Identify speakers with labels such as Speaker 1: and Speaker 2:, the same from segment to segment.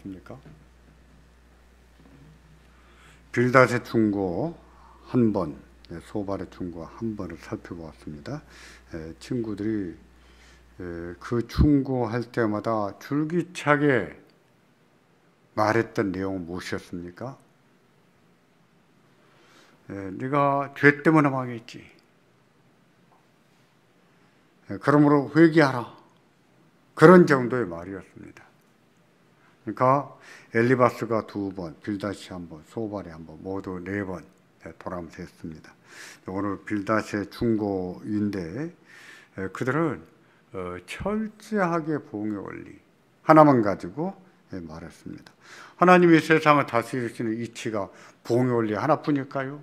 Speaker 1: 있습니까? 빌닷의 충고 한 번, 소발의 충고 한 번을 살펴보았습니다. 친구들이 그 충고할 때마다 줄기차게 말했던 내용은 무엇이었습니까? 네가 죄 때문에 망했지. 그러므로 회개하라. 그런 정도의 말이었습니다. 그러니까 엘리바스가 2번, 빌닷이 1번, 소발이 1번, 모두 4번 돌아오면서 했습니다. 오늘 빌닷의 충고인데 그들은 철저하게 보응의 원리 하나만 가지고 말했습니다. 하나님이 세상을 다스리시는 이치가 보응의 원리 하나뿐일까요?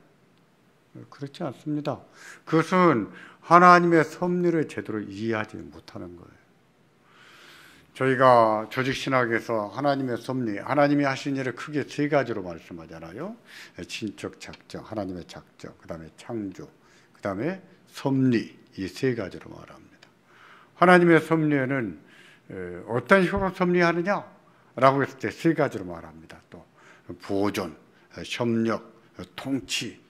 Speaker 1: 그렇지 않습니다. 그것은 하나님의 섭리를 제대로 이해하지 못하는 거예요. 저희가 조직신학에서 하나님의 섭리, 하나님이 하신 일을 크게 3가지로 말씀하잖아요. 신적 작정, 하나님의 작정, 그 다음에 창조, 그 다음에 섭리, 이 3가지로 말합니다. 하나님의 섭리에는 어떤 식으로 섭리하느냐? 라고 했을 때 3가지로 말합니다. 또 보존, 협력, 통치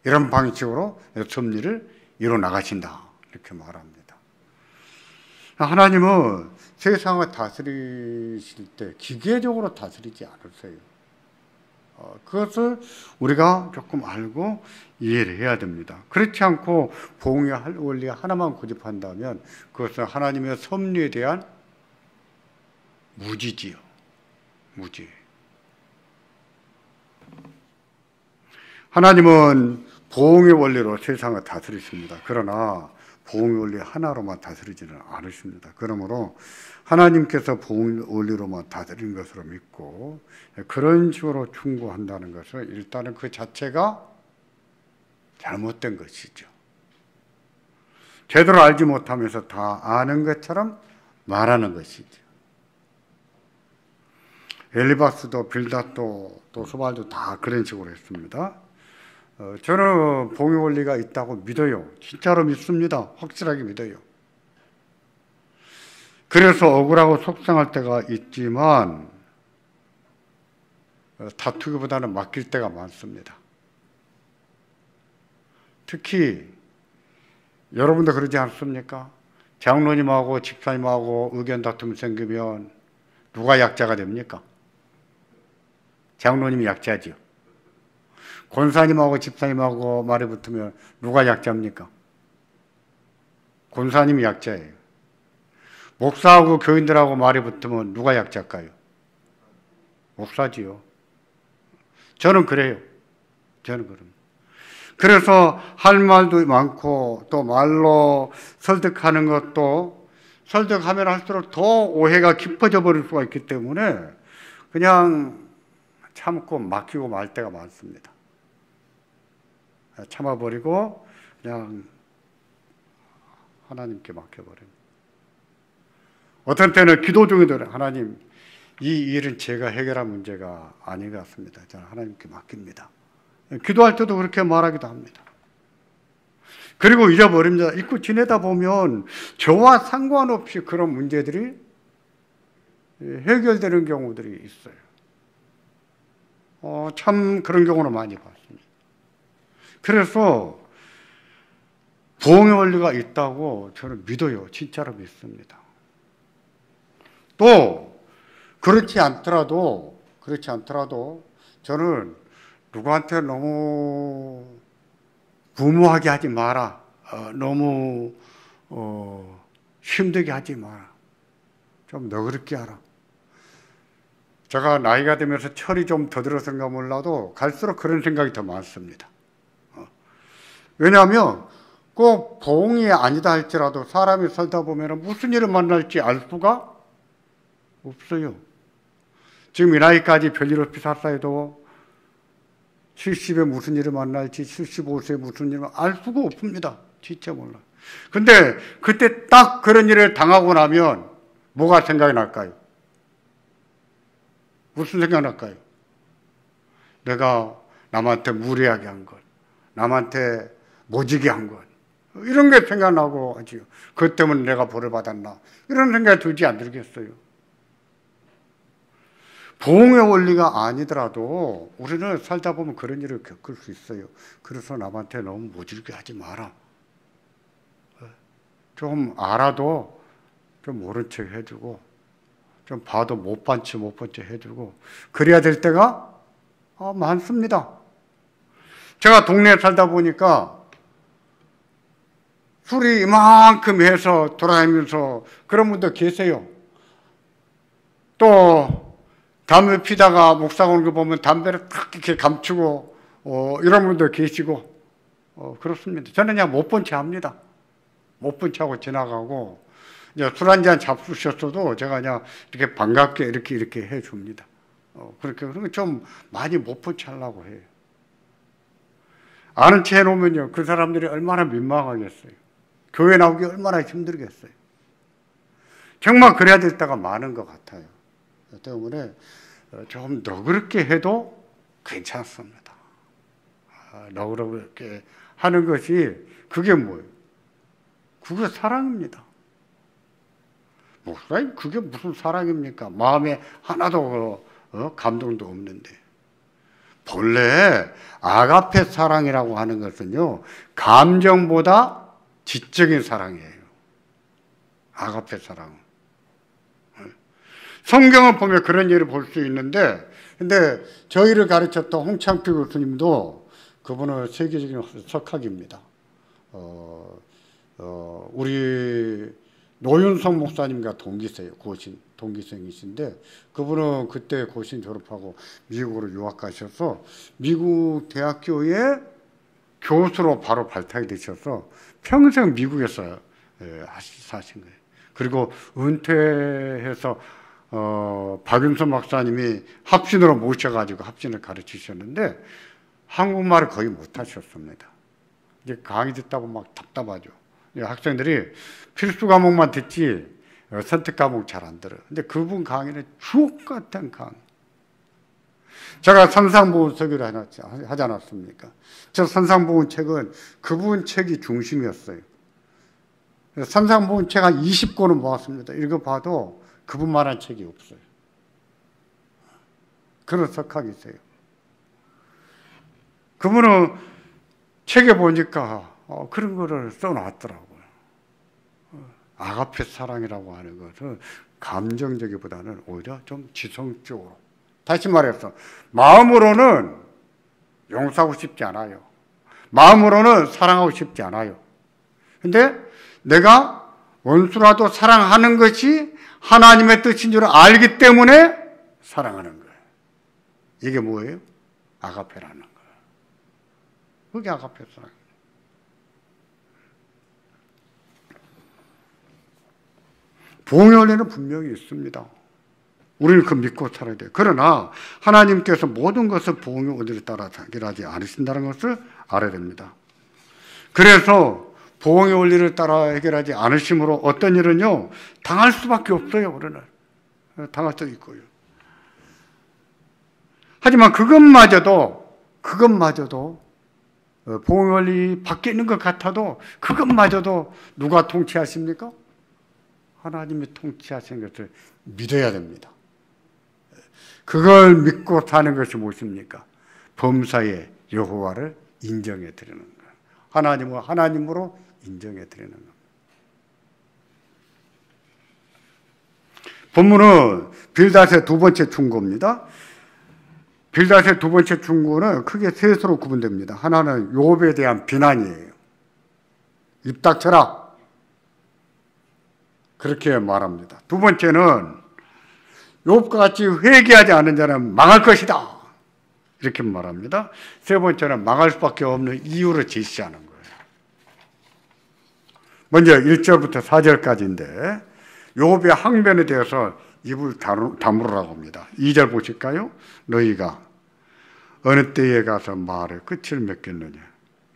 Speaker 1: 이런 방식으로 섭리를 이뤄 나가신다 이렇게 말합니다. 하나님은 세상을 다스리실 때 기계적으로 다스리지 않으세요. 그것을 우리가 조금 알고 이해를 해야 됩니다. 그렇지 않고 보응의 원리 하나만 고집한다면 그것은 하나님의 섭리에 대한 무지지요. 무지. 하나님은 보응의 원리로 세상을 다스리십니다. 그러나 보응의 원리 하나로만 다스리지는 않으십니다. 그러므로 하나님께서 보응의 원리로만 다스리는 것으로 믿고 그런 식으로 충고한다는 것은 일단은 그 자체가 잘못된 것이죠. 제대로 알지 못하면서 다 아는 것처럼 말하는 것이죠. 엘리바스도 빌닷도 또 소발도 다 그런 식으로 했습니다. 저는 보응의 원리가 있다고 믿어요. 진짜로 믿습니다. 확실하게 믿어요. 그래서 억울하고 속상할 때가 있지만 다투기보다는 맡길 때가 많습니다. 특히 여러분도 그러지 않습니까? 장로님하고 집사님하고 의견 다툼이 생기면 누가 약자가 됩니까? 장로님이 약자지요. 권사님하고 집사님하고 말이 붙으면 누가 약자입니까? 권사님이 약자예요. 목사하고 교인들하고 말이 붙으면 누가 약자일까요? 목사지요. 저는 그래요. 저는 그럽니다. 그래서 할 말도 많고 또 말로 설득하는 것도 설득하면 할수록 더 오해가 깊어져 버릴 수가 있기 때문에 그냥 참고 맡기고 말 때가 많습니다. 참아버리고 그냥 하나님께 맡겨버립니다. 어떤 때는 기도 중에도 하나님 이 일은 제가 해결할 문제가 아닌 것 같습니다. 저는 하나님께 맡깁니다. 기도할 때도 그렇게 말하기도 합니다. 그리고 잊어버립니다. 잊고 지내다 보면 저와 상관없이 그런 문제들이 해결되는 경우들이 있어요. 참 그런 경우는 많이 봤습니다. 그래서 보응의 원리가 있다고 저는 믿어요. 진짜로 믿습니다. 또 그렇지 않더라도 저는 누구한테 너무 무모하게 하지 마라. 너무 힘들게 하지 마라. 좀 너그럽게 하라. 제가 나이가 들면서 철이 좀 더 들어서인가 몰라도 갈수록 그런 생각이 더 많습니다. 왜냐하면 꼭 보응이 아니다 할지라도 사람이 살다 보면 무슨 일을 만날지 알 수가 없어요. 지금 이 나이까지 별일 없이 살다 해도 70에 무슨 일을 만날지 75세에 무슨 일을 알 수가 없습니다. 진짜 몰라. 근데 그때 딱 그런 일을 당하고 나면 뭐가 생각이 날까요? 무슨 생각 날까요? 내가 남한테 무례하게 한 것, 남한테 모지게 한 것, 이런 게 생각나고 하지요. 그것 때문에 내가 벌을 받았나, 이런 생각이 들지 안 들겠어요. 부흥의 원리가 아니더라도 우리는 살다 보면 그런 일을 겪을 수 있어요. 그래서 남한테 너무 모질게 하지 마라. 좀 알아도 좀 모른 척 해주고, 좀 봐도 못 본 척 해주고, 그래야 될 때가 많습니다. 제가 동네에 살다 보니까 술이 이만큼 해서 돌아다니면서 그런 분도 계세요. 또 담배 피다가 목사가 오는 거 보면 담배를 탁 이렇게 감추고 이런 분도 계시고 그렇습니다. 저는 그냥 못 본 채 합니다. 못 본 채 하고 지나가고, 이제 술 한잔 잡수셨어도 제가 그냥 이렇게 반갑게 이렇게 해줍니다. 그렇게 좀 많이 못 본 채 하려고 해요. 아는 채 해놓으면요, 그 사람들이 얼마나 민망하겠어요. 교회 나오기 얼마나 힘들겠어요. 정말 그래야 될 때가 많은 것 같아요. 때문에 좀 너그럽게 해도 괜찮습니다. 너그럽게 하는 것이 그게 뭐예요? 그게 사랑입니다. 목사님, 그게 무슨 사랑입니까? 마음에 하나도 감동도 없는데. 본래 아가페 사랑이라고 하는 것은요, 감정보다 지적인 사랑이에요. 아가페 사랑. 성경을 보면 그런 예를 볼 수 있는데, 근데 저희를 가르쳤던 홍창필 교수님도 그분은 세계적인 석학입니다. 우리 노윤성 목사님과 동기세요. 동기생이신데, 그분은 그때 고신 졸업하고 미국으로 유학 가셔서 미국 대학교에 교수로 바로 발탁이 되셔서 평생 미국에서 사신 거예요. 그리고 은퇴해서 박윤선 박사님이 합신으로 모셔가지고 합신을 가르치셨는데 한국말을 거의 못하셨습니다. 이제 강의 듣다 보면 막 답답하죠. 학생들이 필수 과목만 듣지 선택 과목 잘 안 들어요. 근데 그분 강의는 주옥 같은 강의. 제가 산상보훈 설교를 하지 않았습니까? 저 산상보훈 책은 그분 책이 중심이었어요. 산상보훈 책 한 20권을 모았습니다. 읽어봐도 그분만한 책이 없어요. 그런 석학이세요. 그분은 책에 보니까 그런 거를 써놨더라고요. 아가페 사랑이라고 하는 것은 감정적이보다는 오히려 좀 지성적으로. 다시 말해서 마음으로는 용서하고 싶지 않아요. 마음으로는 사랑하고 싶지 않아요. 근데 내가 원수라도 사랑하는 것이 하나님의 뜻인 줄 알기 때문에 사랑하는 거예요. 이게 뭐예요? 아가페라는 거예요. 그게 아가페 사랑이에요. 부흥의 원리는 분명히 있습니다. 우리는 그 믿고 살아야 돼요. 그러나 하나님께서 모든 것을 부흥의 원리를 따라 해결하지 않으신다는 것을 알아야 됩니다. 그래서 부흥의 원리를 따라 해결하지 않으심으로 어떤 일은요, 당할 수밖에 없어요. 우리는 당할 수도 있고요. 하지만 그것마저도 부흥의 원리 밖에 있는 것 같아도 그것마저도 누가 통치하십니까? 하나님이 통치하시는 것을 믿어야 됩니다. 그걸 믿고 사는 것이 무엇입니까? 범사의 여호와를 인정해 드리는 거예요. 하나님으로 인정해 드리는 겁니다. 본문은 빌닷의 두 번째 충고입니다. 빌닷의 두 번째 충고는 크게 셋으로 구분됩니다. 하나는 욥에 대한 비난이에요. 입 닥쳐라. 그렇게 말합니다. 두 번째는 욥과 같이 회개하지 않은 자는 망할 것이다. 이렇게 말합니다. 세 번째는 망할 수밖에 없는 이유를 제시하는 거예요. 먼저 1절부터 4절까지인데 욥의 항변에 대해서 입을 다물으라고 합니다. 2절 보실까요? 너희가 어느 때에 가서 말의 끝을 맺겠느냐.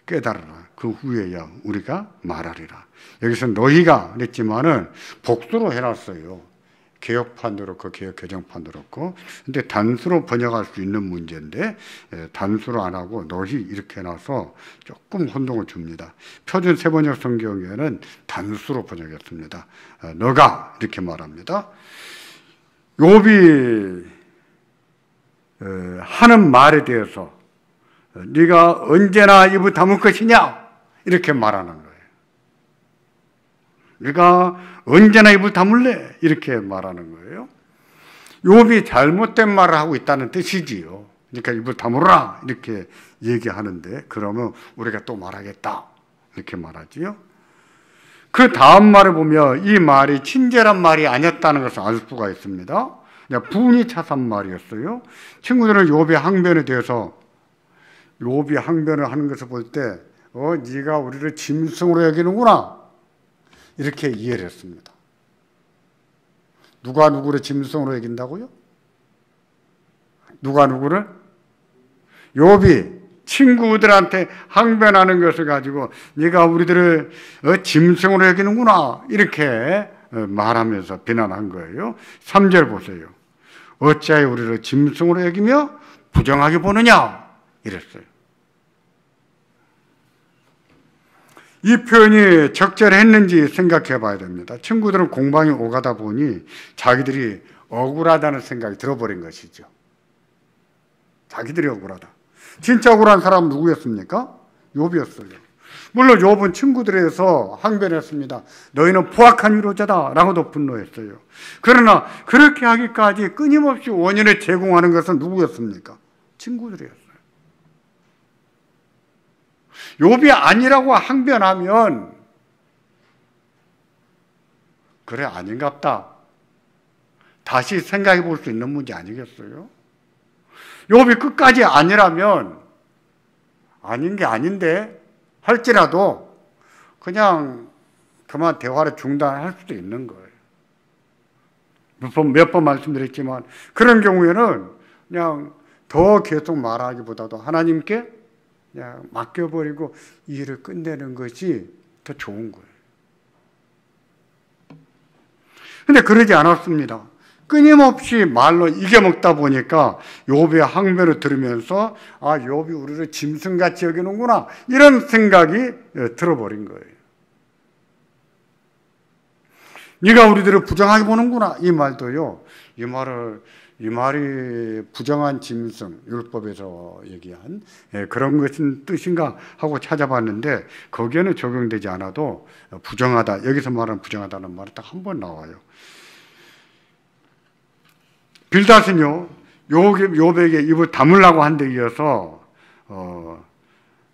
Speaker 1: 깨달아라. 그 후에야 우리가 말하리라. 여기서 너희가 그랬지만은 복수로 해놨어요. 개혁판도 그렇고 개혁 개정판도 그렇고. 근데 단수로 번역할 수 있는 문제인데 단수로 안 하고 너희 이렇게 해놔서 조금 혼동을 줍니다. 표준 세번역 성경에는 단수로 번역했습니다. 너가 이렇게 말합니다. 욥이 하는 말에 대해서 네가 언제나 입을 다물 것이냐 이렇게 말하는 거예요. 네가 언제나 입을 다물래 이렇게 말하는 거예요. 욥이 잘못된 말을 하고 있다는 뜻이지요. 그러니까 입을 다물어라 이렇게 얘기하는데, 그러면 우리가 또 말하겠다 이렇게 말하지요. 그 다음 말을 보면 이 말이 친절한 말이 아니었다는 것을 알 수가 있습니다. 분이 차산 말이었어요. 친구들은 욥의 항변에 대해서, 욥이 항변을 하는 것을 볼 때 네가 우리를 짐승으로 여기는구나 이렇게 이해를 했습니다. 누가 누구를 짐승으로 여긴다고요? 누가 누구를? 욥이 친구들한테 항변하는 것을 가지고 네가 우리들을 짐승으로 여기는구나 이렇게 말하면서 비난한 거예요. 3절 보세요. 어찌하여 우리를 짐승으로 여기며 부정하게 보느냐 이랬어요. 이 표현이 적절했는지 생각해 봐야 됩니다. 친구들은 공방이 오가다 보니 자기들이 억울하다는 생각이 들어버린 것이죠. 자기들이 억울하다. 진짜 억울한 사람은 누구였습니까? 욥이었어요. 물론 욥은 친구들에서 항변했습니다. 너희는 포악한 위로자다 라고도 분노했어요. 그러나 그렇게 하기까지 끊임없이 원인을 제공하는 것은 누구였습니까? 친구들이었어요. 욥이 아니라고 항변하면 그래 아닌갑다 다시 생각해 볼 수 있는 문제 아니겠어요? 욥이 끝까지 아니라면 아닌 게 아닌데 할지라도 그냥 그만 대화를 중단할 수도 있는 거예요. 몇 번 말씀드렸지만 그런 경우에는 그냥 더 계속 말하기보다도 하나님께 그냥 맡겨버리고 이 일을 끝내는 것이 더 좋은 거예요. 근데 그러지 않았습니다. 끊임없이 말로 이겨먹다 보니까 욥의 항변을 들으면서 아, 욥이 우리를 짐승같이 여기는구나 이런 생각이 들어버린 거예요. 네가 우리들을 부정하게 보는구나 이 말도요. 이 말이 부정한 짐승 율법에서 얘기한 그런 것인 뜻인가 하고 찾아봤는데 거기에는 적용되지 않아도 부정하다, 여기서 말하는 부정하다는 말이 딱 한 번 나와요. 빌닷은요 욥에게 입을 다물라고 한 데 이어서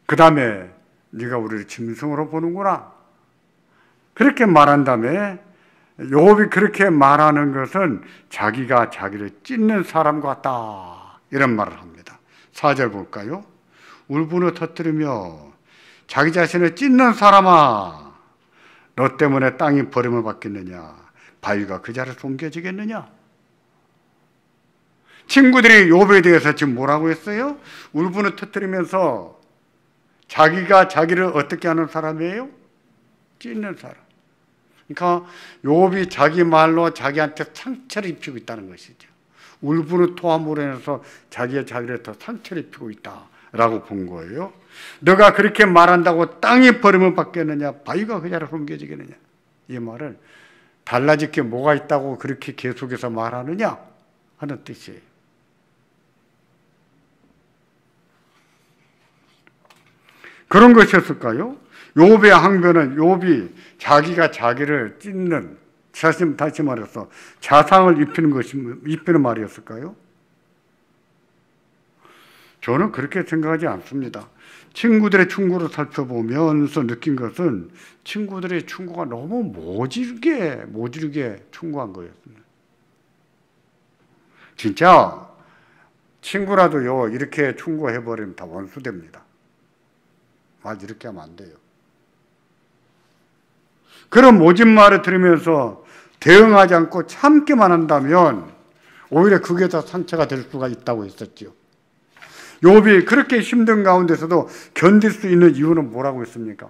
Speaker 1: 그 다음에 네가 우리를 짐승으로 보는구나 그렇게 말한 다음에 욥이 그렇게 말하는 것은 자기가 자기를 찢는 사람 같다 이런 말을 합니다. 4절 볼까요? 울분을 터뜨리며 자기 자신을 찢는 사람아 너 때문에 땅이 버림을 받겠느냐 바위가 그 자리에서 옮겨지겠느냐. 친구들이 욥에 대해서 지금 뭐라고 했어요? 울분을 터뜨리면서 자기가 자기를 어떻게 하는 사람이에요? 찢는 사람. 그러니까 욥이 자기 말로 자기한테 상처를 입히고 있다는 것이죠. 울분을 토함으로 인해서 자기를 더 상처를 입히고 있다라고 본 거예요. 너가 그렇게 말한다고 땅이 버림을 받겠느냐 바위가 그 자리에서 옮겨지겠느냐. 이 말은 달라질 게 뭐가 있다고 그렇게 계속해서 말하느냐 하는 뜻이에요. 그런 것이었을까요? 욥의 항변은 욥이 자기가 자기를 찢는, 다시 말해서 자상을 입히는 말이었을까요? 저는 그렇게 생각하지 않습니다. 친구들의 충고를 살펴보면서 느낀 것은 친구들의 충고가 너무 모질게 충고한 거였습니다. 진짜 친구라도요 이렇게 충고해버리면 다 원수됩니다. 말 이렇게 하면 안 돼요. 그런 모진 말을 들으면서 대응하지 않고 참기만 한다면 오히려 그게 더 상처가 될 수가 있다고 했었죠. 욥이 그렇게 힘든 가운데서도 견딜 수 있는 이유는 뭐라고 했습니까?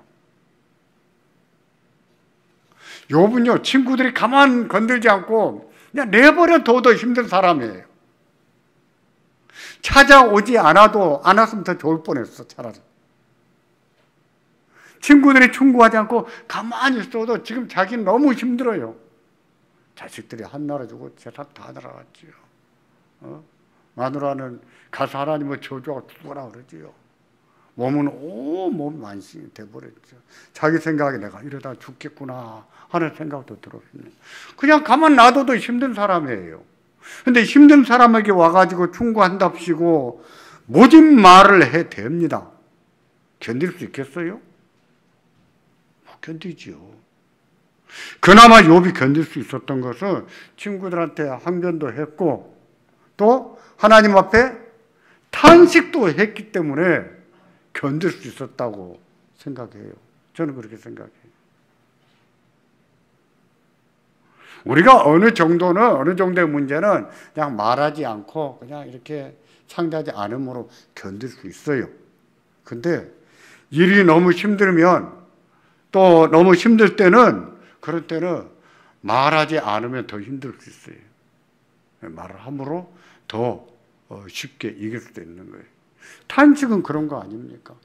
Speaker 1: 욥은요 친구들이 가만 건들지 않고 그냥 내버려둬도 힘든 사람이에요. 찾아오지 않았으면 더 좋을 뻔했어. 차라리 친구들이 충고하지 않고 가만히 있어도 지금 자기는 너무 힘들어요. 자식들이 한 나라 주고 재산 다 날아갔지요. 마누라는 가서 하나님을 저주하고 죽어라 그러지요. 몸은 온몸 만신이 돼버렸죠. 자기 생각에 내가 이러다 죽겠구나 하는 생각도 들었습니다. 그냥 가만 놔둬도 힘든 사람이에요. 근데 힘든 사람에게 와가지고 충고한답시고 모진 말을 해 댑니다. 견딜 수 있겠어요? 못 견디지요. 그나마 욥이 견딜 수 있었던 것은 친구들한테 항변도 했고 또 하나님 앞에 탄식도 했기 때문에 견딜 수 있었다고 생각해요. 저는 그렇게 생각해요. 우리가 어느 정도의 문제는 그냥 말하지 않고 그냥 이렇게 상대하지 않음으로 견딜 수 있어요. 근데 일이 너무 힘들면 또 너무 힘들 때는 그럴 때는 말하지 않으면 더 힘들 수 있어요. 말을 함으로 더 쉽게 이길 수도 있는 거예요. 탄식은 그런 거 아닙니까?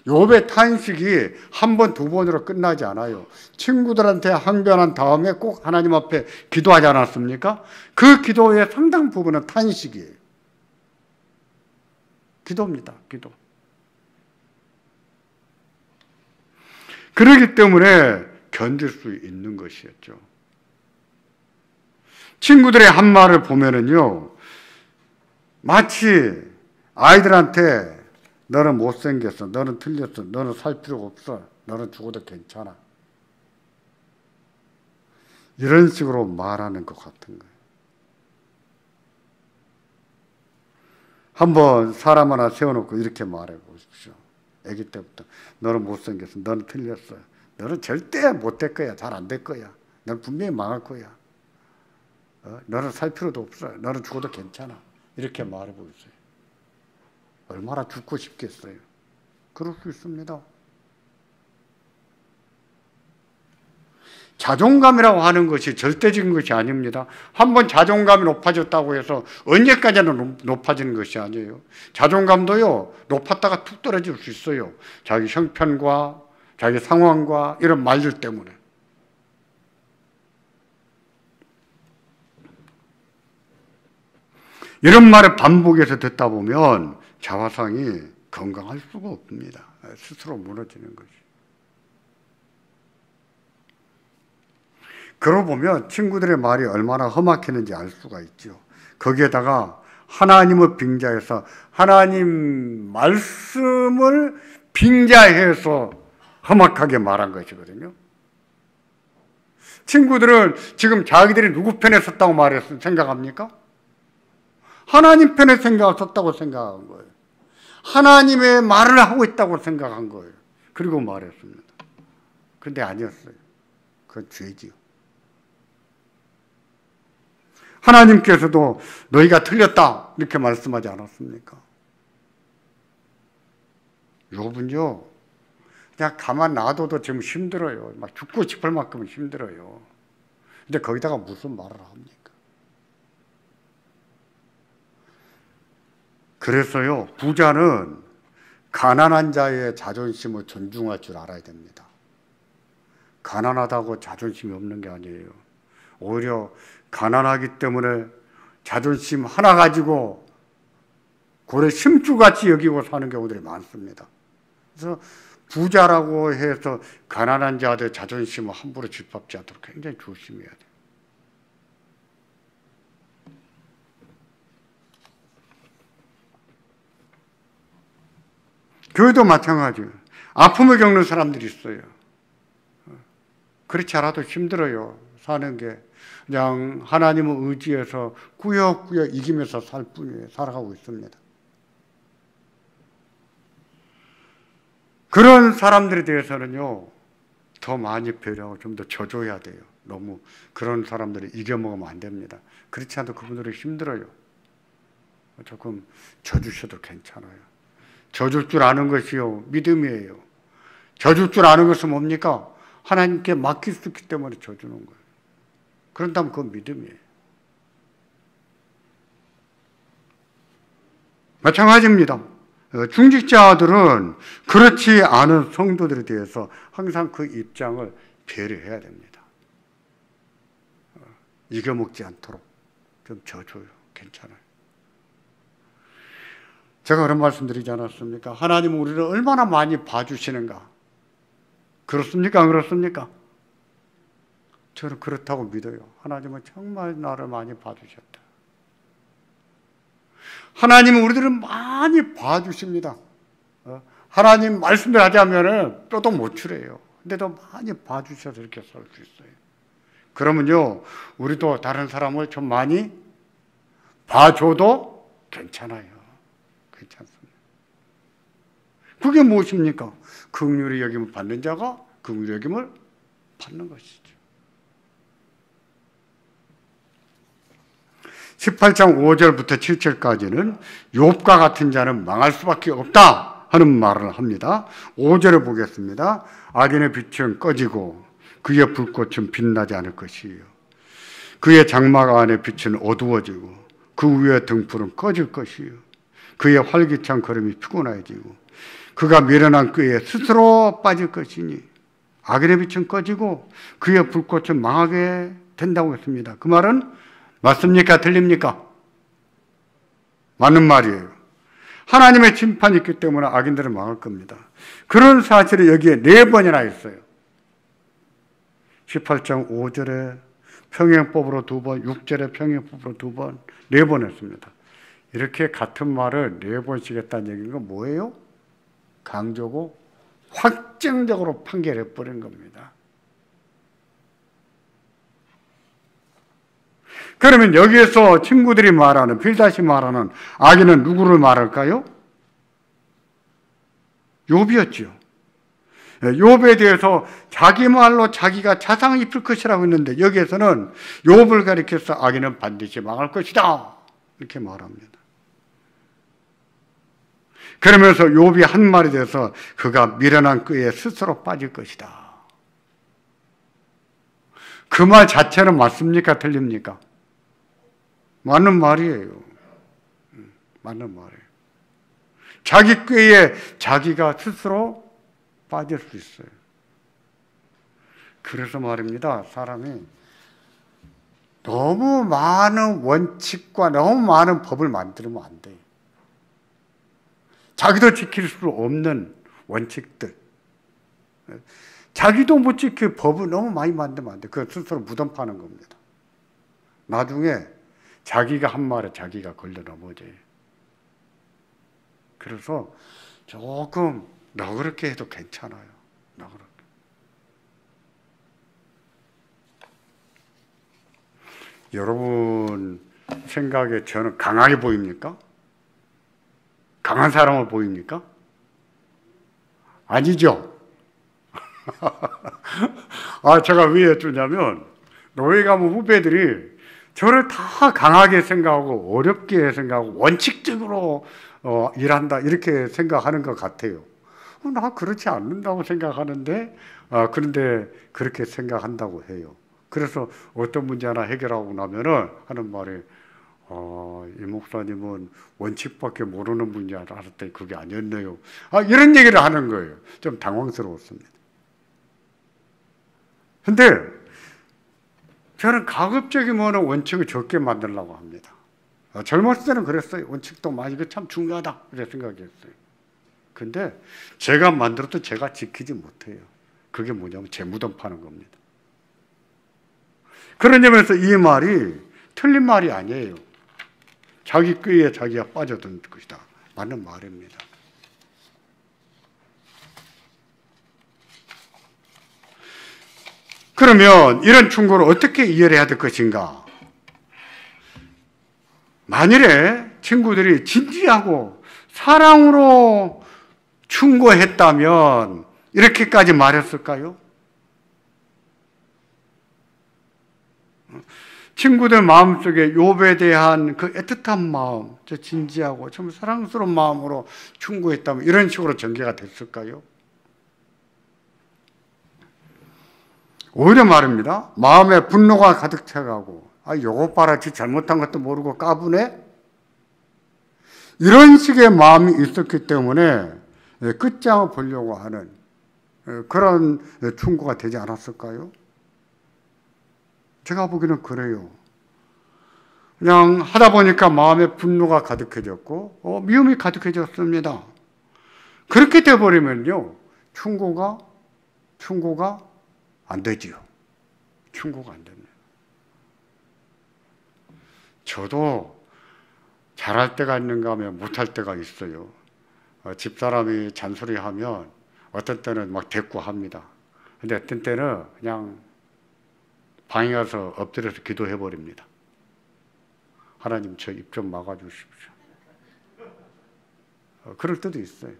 Speaker 1: 욥의 탄식이 한 번, 두 번으로 끝나지 않아요. 친구들한테 항변한 다음에 꼭 하나님 앞에 기도하지 않았습니까? 그 기도의 상당 부분은 탄식이에요. 기도입니다. 기도. 그렇기 때문에 견딜 수 있는 것이었죠. 친구들의 한 말을 보면은요, 마치 아이들한테 너는 못생겼어, 너는 틀렸어, 너는 살 필요가 없어, 너는 죽어도 괜찮아. 이런 식으로 말하는 것 같은 거예요. 한번 사람 하나 세워놓고 이렇게 말해 보십시오. 아기 때부터 너는 못생겼어, 너는 틀렸어, 너는 절대 못될 거야, 잘 안 될 거야, 너는 분명히 망할 거야, 너는 살 필요도 없어, 너는 죽어도 괜찮아. 이렇게 말해 보세요. 얼마나 죽고 싶겠어요. 그럴 수 있습니다. 자존감이라고 하는 것이 절대적인 것이 아닙니다. 한번 자존감이 높아졌다고 해서 언제까지나 높아지는 것이 아니에요. 자존감도요, 높았다가 툭 떨어질 수 있어요. 자기 형편과 자기 상황과 이런 말들 때문에. 이런 말을 반복해서 듣다 보면 자화상이 건강할 수가 없습니다. 스스로 무너지는 것이. 그러고 보면 친구들의 말이 얼마나 험악했는지 알 수가 있죠. 거기에다가 하나님을 빙자해서 하나님 말씀을 빙자해서 험악하게 말한 것이거든요. 친구들은 지금 자기들이 누구 편에 섰다고 생각합니까? 하나님 편에 섰다고 생각한 거예요. 하나님의 말을 하고 있다고 생각한 거예요. 그리고 말했습니다. 그런데 아니었어요. 그건 죄지요. 하나님께서도 너희가 틀렸다 이렇게 말씀하지 않았습니까? 욥은요, 그냥 가만 놔둬도 지금 힘들어요. 막 죽고 싶을 만큼 힘들어요. 근데 거기다가 무슨 말을 합니까? 그래서요, 부자는 가난한 자의 자존심을 존중할 줄 알아야 됩니다. 가난하다고 자존심이 없는 게 아니에요. 오히려 가난하기 때문에 자존심 하나 가지고 고래 심주같이 여기고 사는 경우들이 많습니다. 그래서 부자라고 해서 가난한 자들 자존심을 함부로 짓밟지 않도록 굉장히 조심해야 돼요. 교회도 마찬가지예요. 아픔을 겪는 사람들이 있어요. 그렇지 않아도 힘들어요. 사는 게. 그냥 하나님을 의지해서 꾸역꾸역 이기면서 살 뿐이에요. 살아가고 있습니다. 그런 사람들에 대해서는요, 더 많이 배려하고 좀 더 져줘야 돼요. 너무 그런 사람들을 이겨먹으면 안 됩니다. 그렇지 않아도 그분들이 힘들어요. 조금 져주셔도 괜찮아요. 져줄 줄 아는 것이요, 믿음이에요. 져줄 줄 아는 것은 뭡니까? 하나님께 맡길 수 있기 때문에 져주는 거예요. 그런다면 그건 믿음이에요. 마찬가지입니다. 중직자들은 그렇지 않은 성도들에 대해서 항상 그 입장을 배려해야 됩니다. 이겨먹지 않도록 좀 져줘요. 괜찮아요. 제가 그런 말씀 드리지 않았습니까? 하나님은 우리를 얼마나 많이 봐주시는가. 그렇습니까? 안 그렇습니까? 저는 그렇다고 믿어요. 하나님은 정말 나를 많이 봐주셨다. 하나님은 우리들을 많이 봐주십니다. 하나님 말씀을 하자면은 뼈도 못 추려요. 근데도 많이 봐주셔서 이렇게 살 수 있어요. 그러면요, 우리도 다른 사람을 좀 많이 봐줘도 괜찮아요. 괜찮습니다. 그게 무엇입니까? 긍휼히 여김을 받는 자가 긍휼히 여김을 받는 것이죠. 18장 5절부터 7절까지는 욥과 같은 자는 망할 수밖에 없다 하는 말을 합니다. 5절을 보겠습니다. 악인의 빛은 꺼지고 그의 불꽃은 빛나지 않을 것이에요. 그의 장막 안의 빛은 어두워지고 그 위의 등불은 꺼질 것이에요. 그의 활기찬 걸음이 피곤해지고 그가 미련한 꾀에 스스로 빠질 것이니 악인의 빛은 꺼지고 그의 불꽃은 망하게 된다고 했습니다. 그 말은 맞습니까? 틀립니까? 맞는 말이에요. 하나님의 심판이 있기 때문에 악인들은 망할 겁니다. 그런 사실이 여기에 4번이나 있어요. 18장 5절에 평행법으로 2번, 6절에 평행법으로 2번, 4번 했습니다. 이렇게 같은 말을 4번씩 했다는 얘기인 건 뭐예요? 강조고 확정적으로 판결해버린 겁니다. 그러면 여기에서 친구들이 말하는, 빌닷이 말하는 악인은 누구를 말할까요? 욥이었죠. 욥에 대해서 자기 말로 자기가 자상을 입힐 것이라고 했는데 여기에서는 욥을 가리켜서 악인은 반드시 망할 것이다 이렇게 말합니다. 그러면서 욥이 한 말에 대해서 그가 미련한 꾀에 스스로 빠질 것이다. 그 말 자체는 맞습니까? 틀립니까? 맞는 말이에요. 맞는 말이에요. 자기 꾀에 자기가 스스로 빠질 수 있어요. 그래서 말입니다. 사람이 너무 많은 원칙과 너무 많은 법을 만들면 안 돼요. 자기도 지킬 수 없는 원칙들. 자기도 못 지킬 법을 너무 많이 만들면 안 돼요. 그건 스스로 무덤 파는 겁니다. 나중에 자기가 한 말에 자기가 걸려 넘어져요. 그래서 조금 너그럽게 해도 괜찮아요. 너그럽게. 여러분 생각에 저는 강하게 보입니까? 강한 사람을 보입니까? 아니죠. 제가 왜 여쭈냐면 노예 가면 후배들이 저를 다 강하게 생각하고 어렵게 생각하고 원칙적으로 일한다 이렇게 생각하는 것 같아요. 나 그렇지 않는다고 생각하는데 그런데 그렇게 생각한다고 해요. 그래서 어떤 문제 하나 해결하고 나면은 하는 말이 이 목사님은 원칙밖에 모르는 분인 줄 알았더니 그게 아니었네요. 이런 얘기를 하는 거예요. 좀 당황스러웠습니다. 근데 저는 가급적이면 원칙을 적게 만들려고 합니다. 젊었을 때는 그랬어요. 원칙도 많이 이거 참 중요하다 이렇게 생각했어요. 근데 제가 만들어도 제가 지키지 못해요. 그게 뭐냐면 제 무덤 파는 겁니다. 그런 점에서 이 말이 틀린 말이 아니에요. 자기 꾀에 자기가 빠져든 것이다. 맞는 말입니다. 그러면 이런 충고를 어떻게 이해를 해야 될 것인가? 만일에 친구들이 진지하고 사랑으로 충고했다면 이렇게까지 말했을까요? 친구들 마음속에 욥에 대한 그 애틋한 마음, 저 진지하고 좀 사랑스러운 마음으로 충고했다면 이런 식으로 전개가 됐을까요? 오히려 말입니다. 마음에 분노가 가득 차가고 요거 봐라, 지 잘못한 것도 모르고 까부네? 이런 식의 마음이 있었기 때문에 끝장을 보려고 하는 그런 충고가 되지 않았을까요? 제가 보기에는 그래요. 그냥 하다 보니까 마음에 분노가 가득해졌고 미움이 가득해졌습니다. 그렇게 돼버리면요, 충고가 안 되지요. 충고가 안 됩니다. 저도 잘할 때가 있는가 하면 못할 때가 있어요. 집사람이 잔소리하면 어떤 때는 막 대꾸합니다. 근데 어떤 때는 그냥 방에 가서 엎드려서 기도해버립니다. 하나님, 저 입 좀 막아주십시오. 그럴 때도 있어요.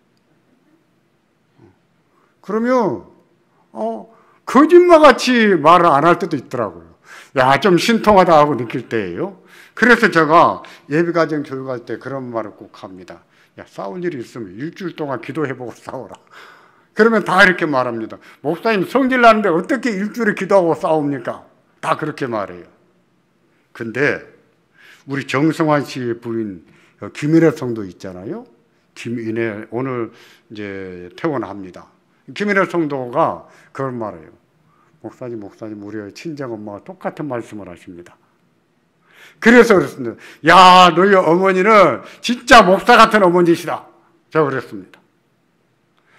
Speaker 1: 그러면 거짓말같이 말을 안 할 때도 있더라고요. 야, 좀 신통하다 하고 느낄 때예요. 그래서 제가 예비가정 교육할 때 그런 말을 꼭 합니다. 야, 싸울 일이 있으면 일주일 동안 기도해보고 싸워라. 그러면 다 이렇게 말합니다. 목사님, 성질 나는데 어떻게 일주일에 기도하고 싸웁니까? 다 그렇게 말해요. 근데 우리 정성환 씨의 부인 김인혜 성도 있잖아요. 김인혜 오늘 이제 퇴원합니다. 김인혜 성도가 그런 말해요. 목사님, 우리 친정 엄마가 똑같은 말씀을 하십니다. 그래서 그랬습니다. 야, 너희 어머니는 진짜 목사 같은 어머니시다. 제가 그랬습니다.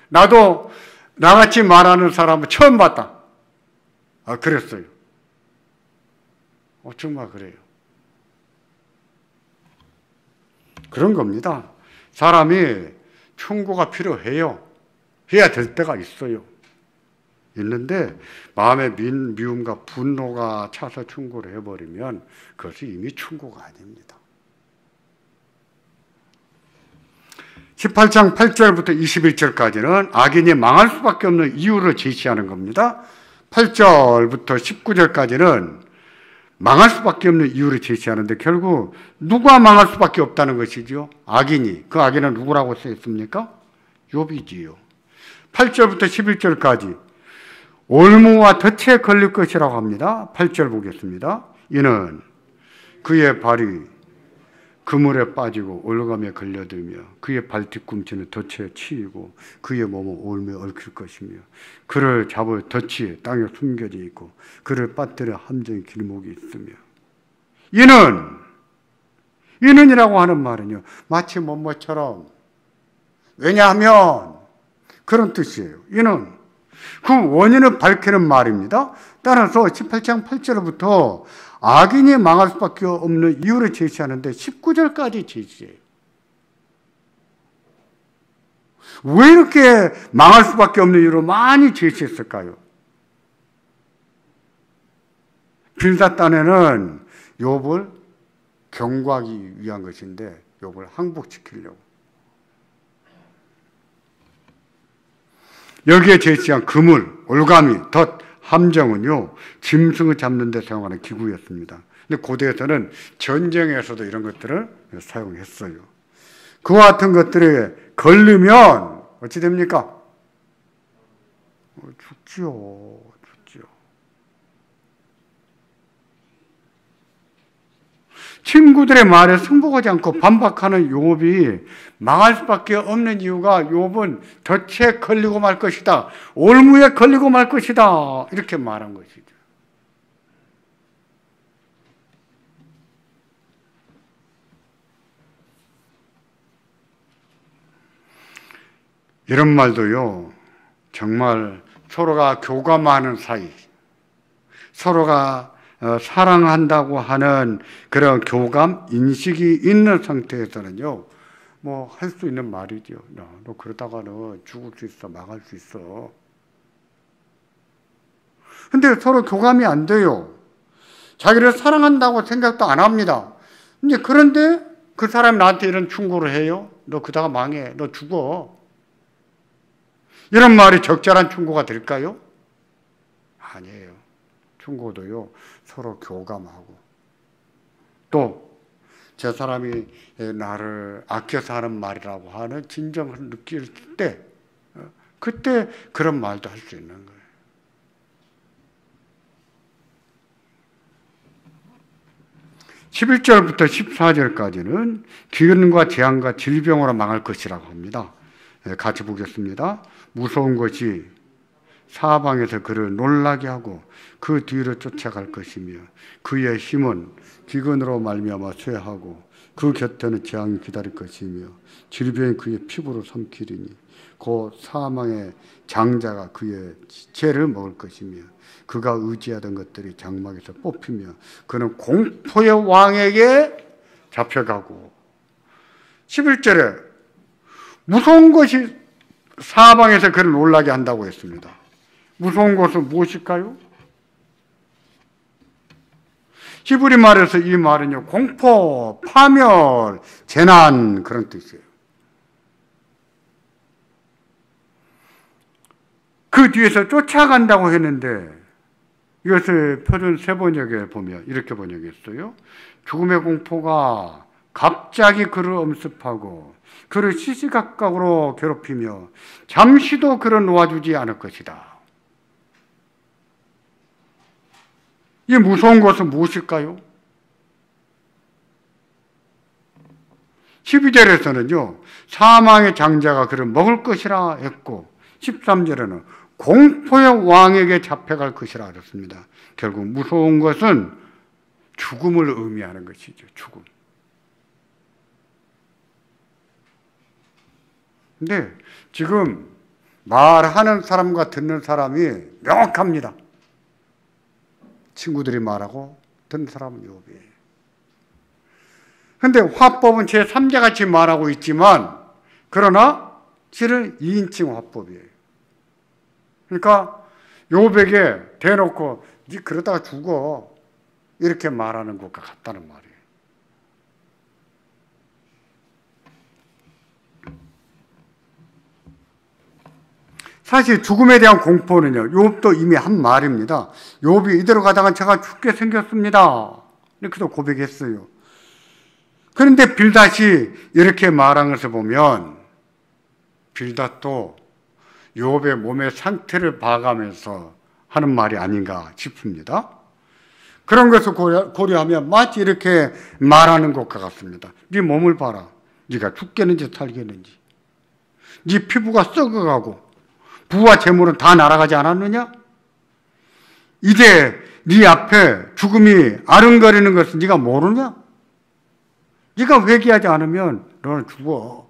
Speaker 1: 나도 나같이 말하는 사람은 처음 봤다. 그랬어요. 정말 그래요. 그런 겁니다. 사람이 충고가 필요해요. 해야 될 때가 있어요. 있는데 마음에 미움과 분노가 차서 충고를 해버리면 그것이 이미 충고가 아닙니다. 18장 8절부터 21절까지는 악인이 망할 수밖에 없는 이유를 제시하는 겁니다. 8절부터 19절까지는 망할 수밖에 없는 이유를 제시하는데 결국 누가 망할 수밖에 없다는 것이죠? 악인이. 그 악인은 누구라고 쓰였습니까? 욥이지요. 8절부터 11절까지 올무와 덫에 걸릴 것이라고 합니다. 8절 보겠습니다. 이는 그의 발이 그물에 빠지고 올감에 걸려들며 그의 발 뒤꿈치는 덫에 치이고 그의 몸은 올무에 얽힐 것이며 그를 잡을 덫이 땅에 숨겨져 있고 그를 빠뜨려 함정의 길목이 있으며 이는이라고 하는 말은요, 마치 뭐뭐처럼, 왜냐하면 그런 뜻이에요. 이는 그 원인을 밝히는 말입니다. 따라서 18장 8절부터 악인이 망할 수밖에 없는 이유를 제시하는데 19절까지 제시해요. 왜 이렇게 망할 수밖에 없는 이유를 많이 제시했을까요? 빌닷단에는 욥을 경고하기 위한 것인데 욥을 항복시키려고. 여기에 제시한 그물, 올가미, 덫, 함정은요, 짐승을 잡는 데 사용하는 기구였습니다. 근데 고대에서는 전쟁에서도 이런 것들을 사용했어요. 그와 같은 것들에 걸리면 어찌 됩니까? 죽지요. 친구들의 말에 승복하지 않고 반박하는 욥이 망할 수밖에 없는 이유가 욥은 덫에 걸리고 말 것이다. 올무에 걸리고 말 것이다. 이렇게 말한 것이죠. 이런 말도요, 정말 서로가 교감하는 사이, 서로가 사랑한다고 하는 그런 교감, 인식이 있는 상태에서는요, 뭐 할 수 있는 말이죠. 너 그러다가는 죽을 수 있어, 망할 수 있어. 근데 서로 교감이 안 돼요. 자기를 사랑한다고 생각도 안 합니다. 이제 그런데 그 사람이 나한테 이런 충고를 해요. 너 그러다가 망해, 너 죽어. 이런 말이 적절한 충고가 될까요? 아니에요. 충고도요, 서로 교감하고 또 저 사람이 나를 아껴서 하는 말이라고 하는 진정을 느낄 때 그때 그런 말도 할 수 있는 거예요. (11절부터) (14절까지는) 기근과 재앙과 질병으로 망할 것이라고 합니다. 같이 보겠습니다. 무서운 것이 사방에서 그를 놀라게 하고 그 뒤로 쫓아갈 것이며 그의 힘은 기근으로 말미암아 쇠하고 그 곁에는 재앙이 기다릴 것이며 질병이 그의 피부로 삼키리니 곧 사망의 장자가 그의 지체를 먹을 것이며 그가 의지하던 것들이 장막에서 뽑히며 그는 공포의 왕에게 잡혀가고 11절에 무서운 것이 사방에서 그를 놀라게 한다고 했습니다. 무서운 것은 무엇일까요? 히브리 말에서 이 말은요, 공포, 파멸, 재난 그런 뜻이에요. 그 뒤에서 쫓아간다고 했는데 이것을 표준 세번역에 보면 이렇게 번역했어요. 죽음의 공포가 갑자기 그를 엄습하고 그를 시시각각으로 괴롭히며 잠시도 그를 놓아주지 않을 것이다. 이 무서운 것은 무엇일까요? 12절에서는요, 사망의 장자가 그를 먹을 것이라 했고 13절에는 공포의 왕에게 잡혀갈 것이라 하셨습니다. 결국 무서운 것은 죽음을 의미하는 것이죠. 죽음. 근데 지금 말하는 사람과 듣는 사람이 명확합니다. 친구들이 말하고 듣는 사람은 욥이에요. 그런데 화법은 제3자같이 말하고 있지만 그러나 실은 2인칭 화법이에요. 그러니까 욥에게 대놓고 네 그러다가 죽어 이렇게 말하는 것과 같다는 말이에요. 사실 죽음에 대한 공포는요, 욥도 이미 한 말입니다. 욥이 이대로 가다가 제가 죽게 생겼습니다. 이렇게도 고백했어요. 그런데 빌닷이 이렇게 말한 것을 보면 빌닷도 욥의 몸의 상태를 봐가면서 하는 말이 아닌가 싶습니다. 그런 것을 고려하면 마치 이렇게 말하는 것과 같습니다. 네 몸을 봐라. 네가 죽겠는지 살겠는지. 네 피부가 썩어가고 부와 재물은 다 날아가지 않았느냐? 이제 네 앞에 죽음이 아른거리는 것을 네가 모르냐? 네가 회개하지 않으면 너는 죽어.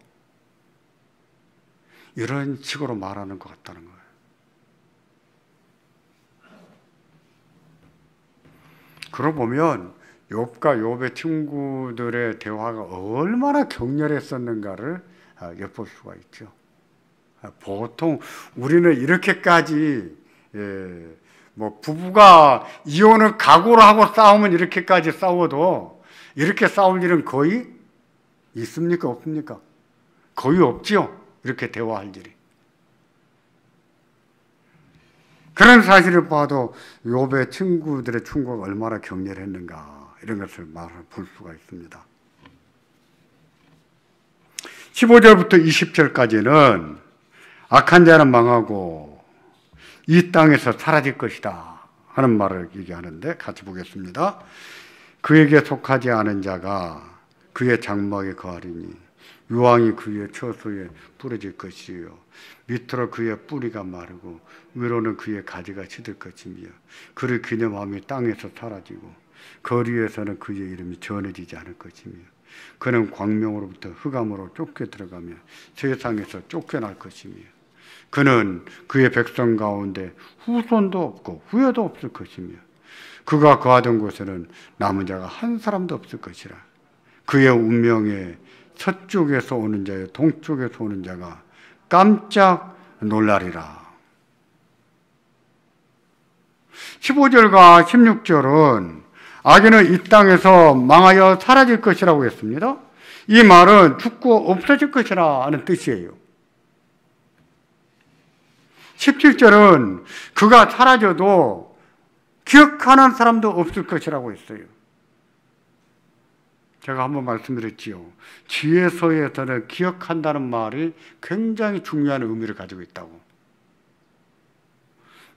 Speaker 1: 이런 식으로 말하는 것 같다는 거예요. 그러고 보면 욥과 욥의 친구들의 대화가 얼마나 격렬했었는가를 엿볼 수가 있죠. 보통 우리는 이렇게까지 뭐 부부가 이혼을 각오를 하고 싸우면 이렇게까지 싸워도 이렇게 싸울 일은 거의 있습니까? 없습니까? 거의 없죠. 이렇게 대화할 일이. 그런 사실을 봐도 욥의 친구들의 충고가 얼마나 격렬했는가 이런 것을 볼 수가 있습니다. 15절부터 20절까지는 악한 자는 망하고 이 땅에서 사라질 것이다 하는 말을 얘기하는데 같이 보겠습니다. 그에게 속하지 않은 자가 그의 장막에 거하리니 유황이 그의 처소에 뿌려질 것이요 밑으로 그의 뿌리가 마르고 위로는 그의 가지가 시들 것이며 그를 기념함이 땅에서 사라지고 거리에서는 그의 이름이 전해지지 않을 것이며 그는 광명으로부터 흑암으로 쫓겨 들어가며 세상에서 쫓겨날 것이며 그는 그의 백성 가운데 후손도 없고 후예도 없을 것이며 그가 거하던 곳에는 남은 자가 한 사람도 없을 것이라. 그의 운명에 서쪽에서 오는 자여 동쪽에서 오는 자가 깜짝 놀라리라. 15절과 16절은 악인은 이 땅에서 망하여 사라질 것이라고 했습니다. 이 말은 죽고 없어질 것이라 하는 뜻이에요. 17절은 그가 사라져도 기억하는 사람도 없을 것이라고 했어요. 제가 한번 말씀드렸지요. 지혜서에서는 기억한다는 말이 굉장히 중요한 의미를 가지고 있다고.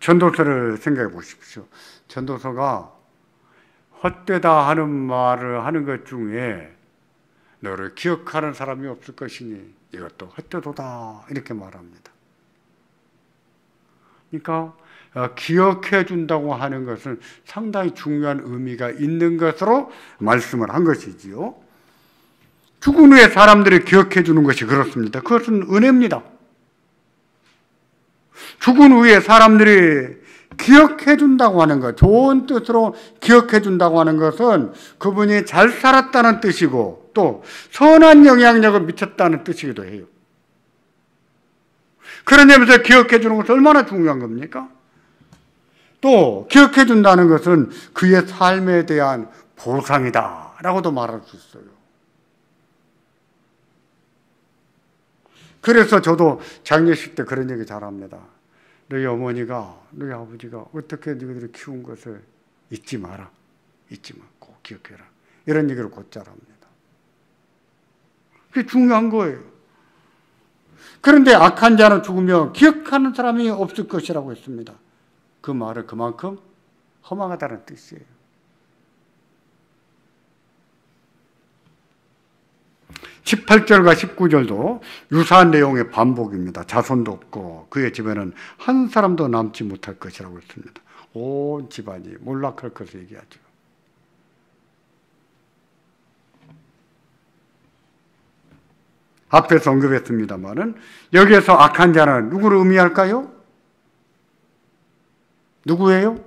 Speaker 1: 전도서를 생각해 보십시오. 전도서가 헛되다 하는 말을 하는 것 중에 너를 기억하는 사람이 없을 것이니 이것도 헛되도다 이렇게 말합니다. 그러니까 기억해 준다고 하는 것은 상당히 중요한 의미가 있는 것으로 말씀을 한 것이지요. 죽은 후에 사람들이 기억해 주는 것이 그렇습니다. 그것은 은혜입니다. 죽은 후에 사람들이 기억해 준다고 하는 것, 좋은 뜻으로 기억해 준다고 하는 것은 그분이 잘 살았다는 뜻이고 또 선한 영향력을 미쳤다는 뜻이기도 해요. 그런 점에서 기억해 주는 것은 얼마나 중요한 겁니까? 또 기억해 준다는 것은 그의 삶에 대한 보상이다 라고도 말할 수 있어요. 그래서 저도 장례식 때 그런 얘기 잘합니다. 너희 어머니가 너희 아버지가 어떻게 너희들을 키운 것을 잊지 마라. 잊지 마. 꼭 기억해라. 이런 얘기를 곧잘 합니다. 그게 중요한 거예요. 그런데 악한 자는 죽으면 기억하는 사람이 없을 것이라고 했습니다. 그 말은 그만큼 허망하다는 뜻이에요. (18절과) (19절도) 유사한 내용의 반복입니다. 자손도 없고 그의 집에는 한 사람도 남지 못할 것이라고 했습니다. 온 집안이 몰락할 것을 얘기하죠. 앞에서 언급했습니다마는 여기에서 악한 자는 누구를 의미할까요? 누구예요?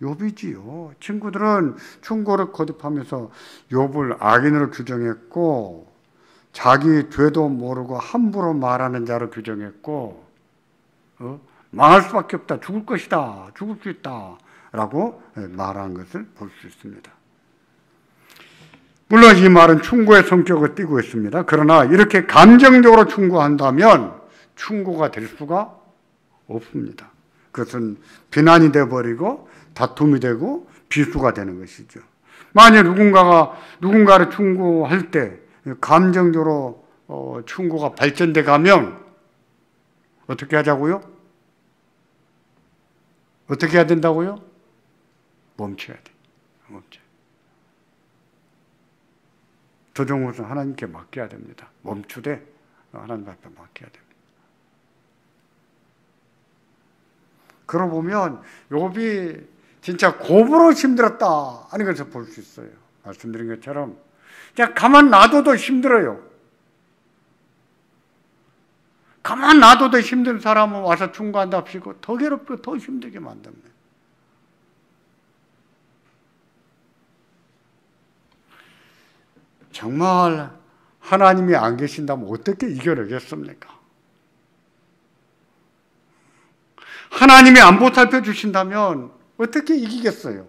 Speaker 1: 욥이지요. 친구들은 충고를 거듭하면서 욥을 악인으로 규정했고 자기 죄도 모르고 함부로 말하는 자로 규정했고 망할 수밖에 없다. 죽을 것이다. 죽을 수 있다. 라고 말한 것을 볼 수 있습니다. 물론 이 말은 충고의 성격을 띠고 있습니다. 그러나 이렇게 감정적으로 충고한다면 충고가 될 수가 없습니다. 그것은 비난이 되어버리고 다툼이 되고 비수가 되는 것이죠. 만약 누군가를 충고할 때 감정적으로 충고가 발전돼 가면 어떻게 하자고요? 어떻게 해야 된다고요? 멈춰야 돼. 멈춰. 조정우는 하나님께 맡겨야 됩니다. 멈추되 하나님 앞에 맡겨야 됩니다. 그러고 보면 욥이 진짜 곱으로 힘들었다 하는 것을 볼 수 있어요. 말씀드린 것처럼 그냥 가만 놔둬도 힘들어요. 가만 놔둬도 힘든 사람은 와서 충고한답시고 더 괴롭고 더 힘들게 만듭니다. 정말 하나님이 안 계신다면 어떻게 이겨내겠습니까? 하나님이 안 보살펴 주신다면 어떻게 이기겠어요?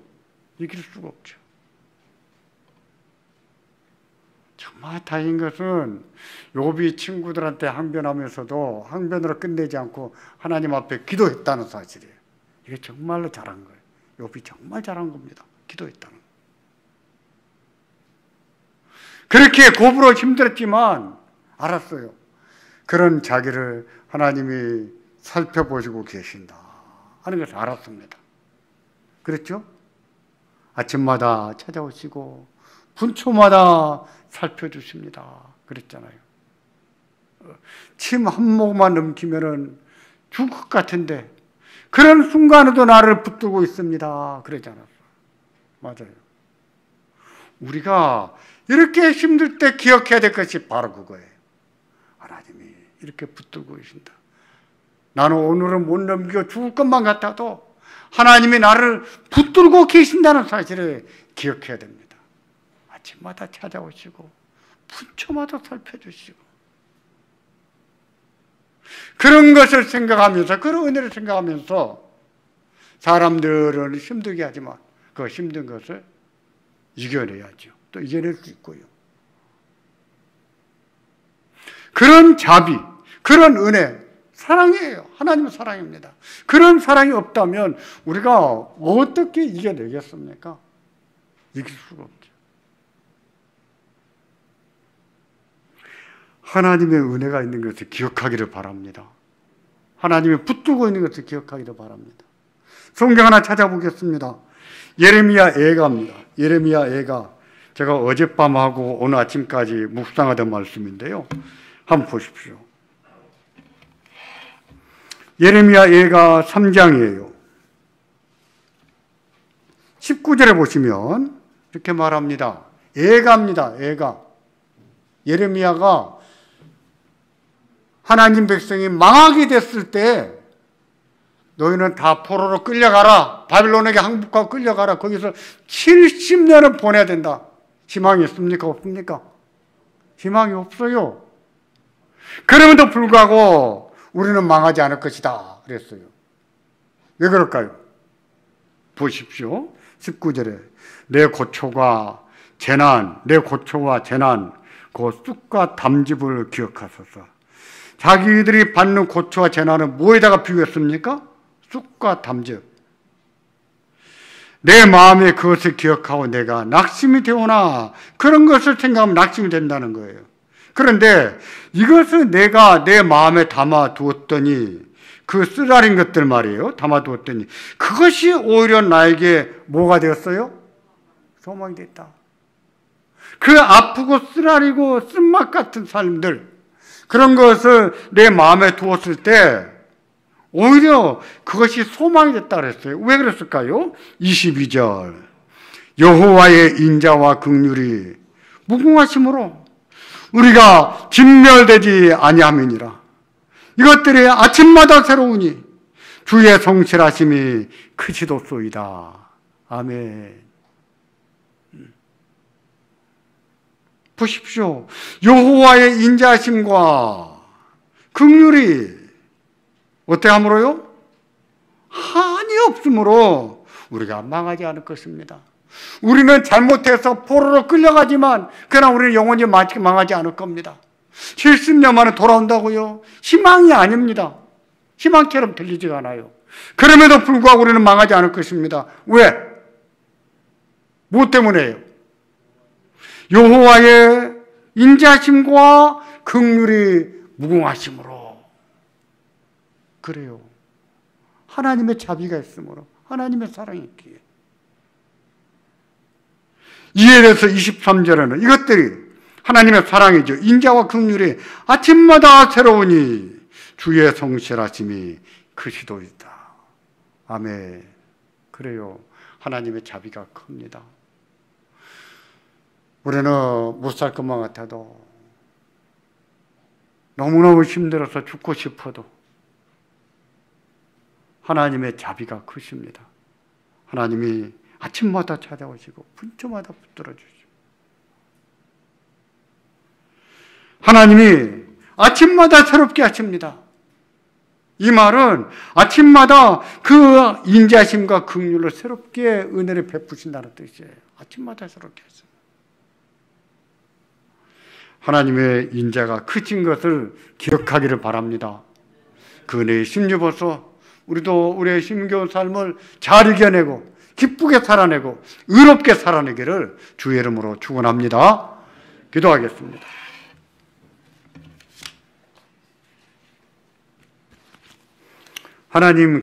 Speaker 1: 이길 수가 없죠. 정말 다행인 것은 욥이 친구들한테 항변하면서도 항변으로 끝내지 않고 하나님 앞에 기도했다는 사실이에요. 이게 정말로 잘한 거예요. 욥이 정말 잘한 겁니다. 기도했다는 거예요. 그렇게 곱으로 힘들었지만 알았어요. 그런 자기를 하나님이 살펴보시고 계신다 하는 것을 알았습니다. 그렇죠? 아침마다 찾아오시고 분초마다 살펴주십니다. 그랬잖아요. 침 한 모금만 넘기면은 죽을 것 같은데 그런 순간에도 나를 붙들고 있습니다. 그러지 않았어요. 맞아요. 우리가 이렇게 힘들 때 기억해야 될 것이 바로 그거예요. 하나님이 이렇게 붙들고 계신다. 나는 오늘은 못 넘겨 죽을 것만 같아도 하나님이 나를 붙들고 계신다는 사실을 기억해야 됩니다. 아침마다 찾아오시고 분초마다 살펴주시고 그런 것을 생각하면서 그런 은혜를 생각하면서 사람들은 힘들게 하지만 그 힘든 것을 이겨내야죠. 또 이겨낼 수 있고요. 그런 자비, 그런 은혜, 사랑이에요. 하나님은 사랑입니다. 그런 사랑이 없다면 우리가 어떻게 이겨내겠습니까? 이길 수가 없죠. 하나님의 은혜가 있는 것을 기억하기를 바랍니다. 하나님이 붙들고 있는 것을 기억하기를 바랍니다. 성경 하나 찾아보겠습니다. 예레미야 애가입니다. 예레미야 애가 제가 어젯밤하고 오늘 아침까지 묵상하던 말씀인데요. 한번 보십시오. 예레미야 예가 3장이에요. 19절에 보시면 이렇게 말합니다. 예가입니다. 예가. 예레미야가 하나님 백성이 망하게 됐을 때 너희는 다 포로로 끌려가라. 바빌론에게 항복하고 끌려가라. 거기서 70년을 보내야 된다. 희망이 있습니까? 없습니까? 희망이 없어요. 그럼에도 불구하고 우리는 망하지 않을 것이다 그랬어요. 왜 그럴까요? 보십시오. 19절에 내 고초와 재난, 그 쑥과 담즙을 기억하소서. 자기들이 받는 고초와 재난은 뭐에다가 비교했습니까? 쑥과 담즙. 내 마음에 그것을 기억하고 내가 낙심이 되오나, 그런 것을 생각하면 낙심이 된다는 거예요. 그런데 이것을 내가 내 마음에 담아두었더니, 그 쓰라린 것들 말이에요. 담아두었더니 그것이 오히려 나에게 뭐가 되었어요? 소망이 됐다. 그 아프고 쓰라리고 쓴맛 같은 삶들, 그런 것을 내 마음에 두었을 때 오히려 그것이 소망이 됐다 그랬어요. 왜 그랬을까요? 22절 여호와의 인자와 긍휼이 무궁하심으로 우리가 진멸되지 아니함이니라. 이것들이 아침마다 새로우니 주의 성실하심이 크시도소이다. 아멘. 보십시오. 여호와의 인자하심과 긍휼이 어떻게 함으로요? 한이 없으므로 우리가 망하지 않을 것입니다. 우리는 잘못해서 포로로 끌려가지만 그러나 우리는 영원히 망하지 않을 겁니다. 70년 만에 돌아온다고요? 희망이 아닙니다. 희망처럼 들리지가 않아요. 그럼에도 불구하고 우리는 망하지 않을 것입니다. 왜? 무엇 때문에요? 여호와의 인자하심과 긍휼이 무궁하심으로. 그래요. 하나님의 자비가 있으므로, 하나님의 사랑이 있기에. 이에 대해서 23절에는 이것들이 하나님의 사랑이죠. 인자와 긍휼이 아침마다 새로우니 주의 성실하심이 크시도이다. 아멘. 그래요. 하나님의 자비가 큽니다. 우리는 못 살 것만 같아도, 너무너무 힘들어서 죽고 싶어도 하나님의 자비가 크십니다. 하나님이 아침마다 찾아오시고 분초마다 붙들어 주시고, 하나님이 아침마다 새롭게 하십니다. 이 말은 아침마다 그 인자심과 긍휼로 새롭게 은혜를 베푸신다는 뜻이에요. 아침마다 새롭게 하십니다. 하나님의 인자가 크신 것을 기억하기를 바랍니다. 그 은혜에 힘입어서 우리도 우리의 힘겨운 삶을 잘 이겨내고 기쁘게 살아내고 의롭게 살아내기를 주의 이름으로 축원합니다. 기도하겠습니다. 하나님